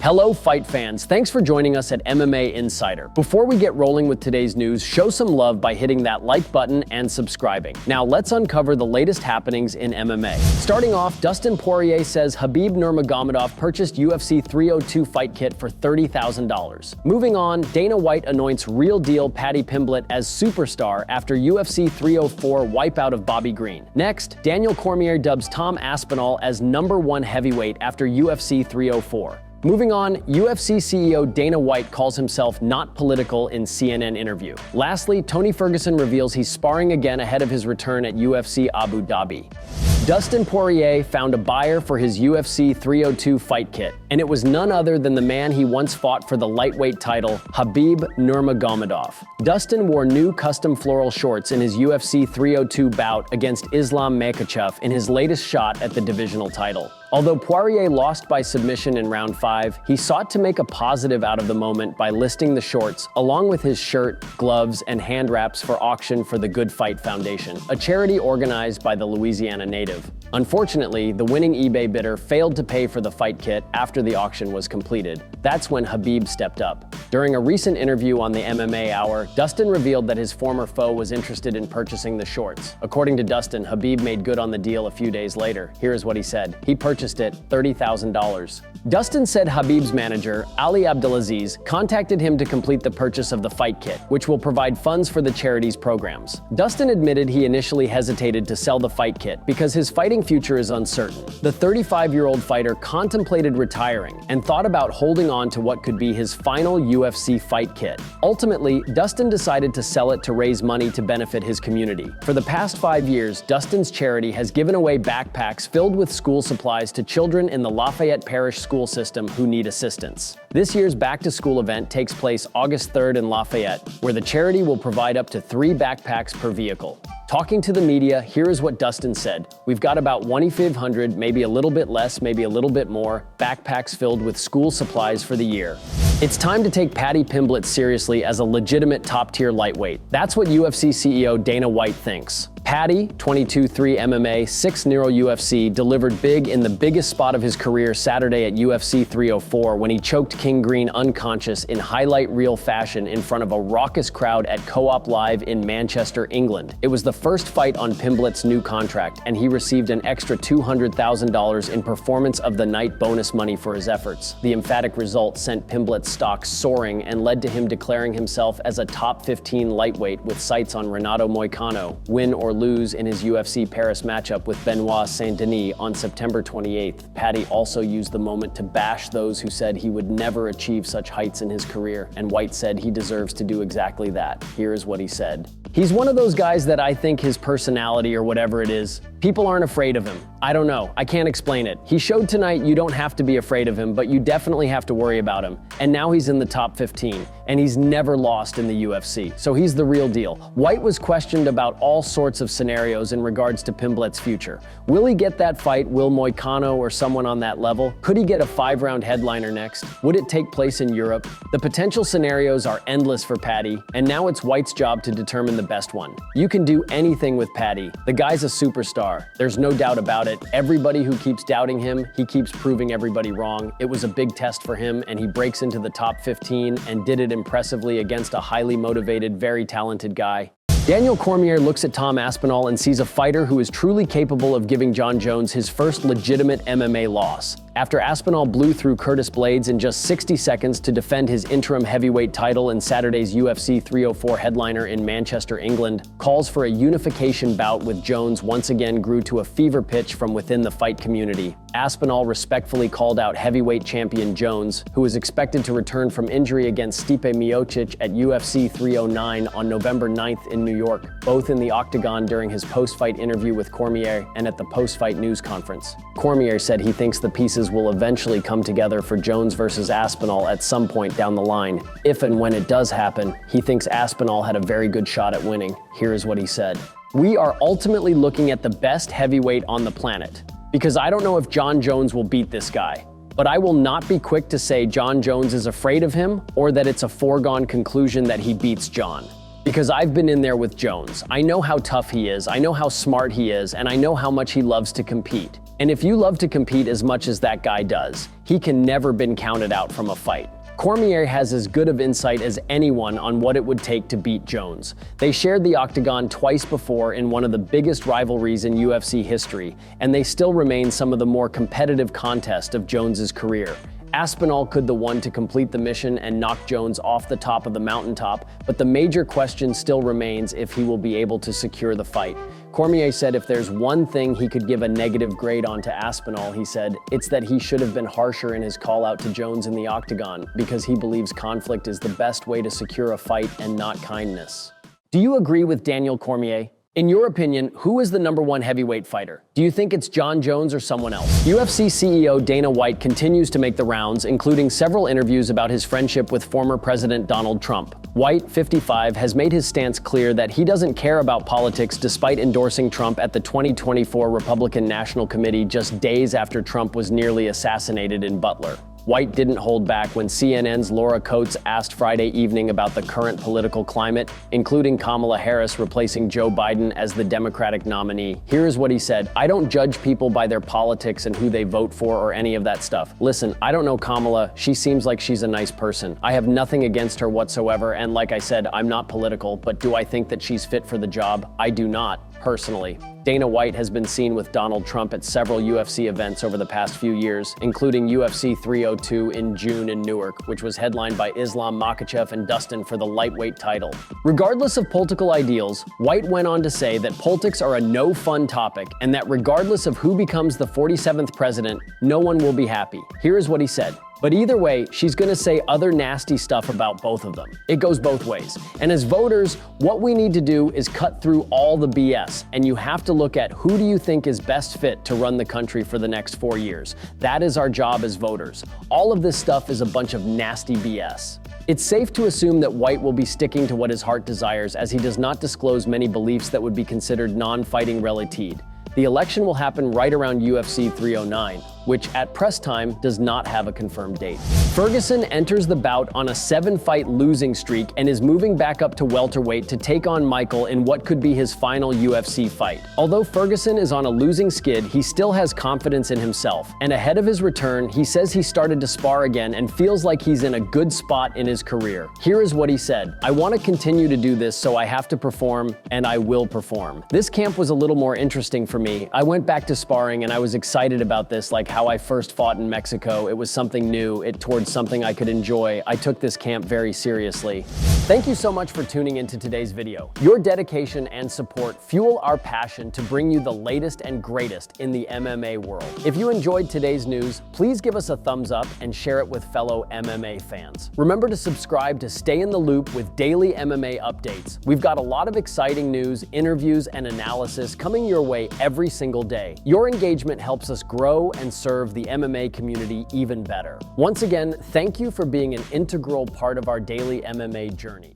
Hello, fight fans. Thanks for joining us at MMA Insider. Before we get rolling with today's news, show some love by hitting that like button and subscribing. Now let's uncover the latest happenings in MMA. Starting off, Dustin Poirier says Khabib Nurmagomedov purchased UFC 302 fight kit for $30,000. Moving on, Dana White anoints real deal Paddy Pimblett as superstar after UFC 304 wipeout of Bobby Green. Next, Daniel Cormier dubs Tom Aspinall as #1 heavyweight after UFC 304. Moving on, UFC CEO Dana White calls himself not political in CNN interview. Lastly, Tony Ferguson reveals he's sparring again ahead of his return at UFC Abu Dhabi. Dustin Poirier found a buyer for his UFC 302 fight kit, and it was none other than the man he once fought for the lightweight title, Khabib Nurmagomedov. Dustin wore new custom floral shorts in his UFC 302 bout against Islam Makhachev in his latest shot at the divisional title. Although Poirier lost by submission in round 5, he sought to make a positive out of the moment by listing the shorts, along with his shirt, gloves, and hand wraps for auction for the Good Fight Foundation, a charity organized by the Louisiana native. Unfortunately, the winning eBay bidder failed to pay for the fight kit after the auction was completed. That's when Khabib stepped up. During a recent interview on the MMA Hour, Dustin revealed that his former foe was interested in purchasing the shorts. According to Dustin, Khabib made good on the deal a few days later. Here's what he said. He purchased it $30,000. Dustin said Khabib's manager, Ali Abdelaziz, contacted him to complete the purchase of the fight kit, which will provide funds for the charity's programs. Dustin admitted he initially hesitated to sell the fight kit because his fighting future is uncertain. The 35-year-old fighter contemplated retiring and thought about holding on to what could be his final UFC fight kit. Ultimately, Dustin decided to sell it to raise money to benefit his community. For the past 5 years, Dustin's charity has given away backpacks filled with school supplies to children in the Lafayette Parish school system who need assistance. This year's back-to-school event takes place August 3rd in Lafayette, where the charity will provide up to 3 backpacks per vehicle. Talking to the media, here is what Dustin said. We've got about 2,500, maybe a little bit less, maybe a little bit more, backpacks filled with school supplies for the year. It's time to take Paddy Pimblett seriously as a legitimate top-tier lightweight. That's what UFC CEO Dana White thinks. Paddy, 22-3 MMA, 6-0 UFC, delivered big in the biggest spot of his career Saturday at UFC 304 when he choked King Green unconscious in highlight reel fashion in front of a raucous crowd at Co-op Live in Manchester, England. It was the first fight on Pimblett's new contract, and he received an extra $200,000 in performance of the night bonus money for his efforts. The emphatic result sent Pimblett's stock soaring and led to him declaring himself as a top 15 lightweight with sights on Renato Moicano, win or lose in his UFC Paris matchup with Benoit Saint-Denis on September 28th. Paddy also used the moment to bash those who said he would never achieve such heights in his career, and White said he deserves to do exactly that. Here is what he said. He's one of those guys that I think his personality or whatever it is, people aren't afraid of him. I don't know. I can't explain it. He showed tonight you don't have to be afraid of him, but you definitely have to worry about him. And now he's in the top 15, and he's never lost in the UFC. So he's the real deal. White was questioned about all sorts of scenarios in regards to Pimblett's future. Will he get that fight? Will Moicano or someone on that level? Could he get a 5-round headliner next? Would it take place in Europe? The potential scenarios are endless for Paddy, and now it's White's job to determine the best one. You can do anything with Paddy. The guy's a superstar. There's no doubt about it. Everybody who keeps doubting him, he keeps proving everybody wrong. It was a big test for him, and he breaks into the top 15 and did it impressively against a highly motivated, very talented guy. Daniel Cormier looks at Tom Aspinall and sees a fighter who is truly capable of giving Jon Jones his first legitimate MMA loss. After Aspinall blew through Curtis Blaydes in just 60 seconds to defend his interim heavyweight title in Saturday's UFC 304 headliner in Manchester, England, calls for a unification bout with Jones once again grew to a fever pitch from within the fight community. Aspinall respectfully called out heavyweight champion Jones, who is expected to return from injury against Stipe Miocic at UFC 309 on November 9th in New York, both in the octagon during his post-fight interview with Cormier and at the post-fight news conference. Cormier said he thinks the pieces will eventually come together for Jones versus Aspinall at some point down the line. If and when it does happen, he thinks Aspinall had a very good shot at winning. Here is what he said. We are ultimately looking at the best heavyweight on the planet, because I don't know if Jon Jones will beat this guy. But I will not be quick to say Jon Jones is afraid of him or that it's a foregone conclusion that he beats Jon. Because I've been in there with Jones. I know how tough he is, I know how smart he is, and I know how much he loves to compete. And if you love to compete as much as that guy does, he can never been counted out from a fight. Cormier has as good of insight as anyone on what it would take to beat Jones. They shared the octagon twice before in one of the biggest rivalries in UFC history, and they still remain some of the more competitive contests of Jones's career. Aspinall could the one to complete the mission and knock Jones off the top of the mountaintop, but the major question still remains if he will be able to secure the fight. Cormier said if there's one thing he could give a negative grade on to Aspinall, he said, it's that he should have been harsher in his call out to Jones in the octagon, because he believes conflict is the best way to secure a fight and not kindness. Do you agree with Daniel Cormier? In your opinion, who is the #1 heavyweight fighter? Do you think it's Jon Jones or someone else? UFC CEO Dana White continues to make the rounds, including several interviews about his friendship with former President Donald Trump. White, 55, has made his stance clear that he doesn't care about politics despite endorsing Trump at the 2024 Republican National Committee just days after Trump was nearly assassinated in Butler. White didn't hold back when CNN's Laura Coates asked Friday evening about the current political climate, including Kamala Harris replacing Joe Biden as the Democratic nominee. Here is what he said: "I don't judge people by their politics and who they vote for or any of that stuff. Listen, I don't know Kamala. She seems like she's a nice person. I have nothing against her whatsoever, and like I said, I'm not political, but do I think that she's fit for the job? I do not, personally." Dana White has been seen with Donald Trump at several UFC events over the past few years, including UFC 302 in June in Newark, which was headlined by Islam Makhachev and Dustin for the lightweight title. Regardless of political ideals, White went on to say that politics are a no-fun topic and that regardless of who becomes the 47th president, no one will be happy. Here is what he said: "But either way, she's gonna say other nasty stuff about both of them. It goes both ways. And as voters, what we need to do is cut through all the BS, and you have to look at who do you think is best fit to run the country for the next 4 years. That is our job as voters. All of this stuff is a bunch of nasty BS." It's safe to assume that White will be sticking to what his heart desires, as he does not disclose many beliefs that would be considered non-fighting related. The election will happen right around UFC 309, which at press time does not have a confirmed date. Ferguson enters the bout on a 7-fight losing streak and is moving back up to welterweight to take on Michael in what could be his final UFC fight. Although Ferguson is on a losing skid, he still has confidence in himself, and ahead of his return, he says he started to spar again and feels like he's in a good spot in his career. Here is what he said: "I want to continue to do this, so I have to perform, and I will perform." This camp was a little more interesting for me. I went back to sparring and I was excited about this, like how I first fought in Mexico. It was something new, towards something I could enjoy. I took this camp very seriously. Thank you so much for tuning into today's video. Your dedication and support fuel our passion to bring you the latest and greatest in the MMA world. If you enjoyed today's news, please give us a thumbs up and share it with fellow MMA fans. Remember to subscribe to stay in the loop with daily MMA updates. We've got a lot of exciting news, interviews, and analysis coming your way every single day. Your engagement helps us grow and serve the MMA community even better. Once again, thank you for being an integral part of our daily MMA journey.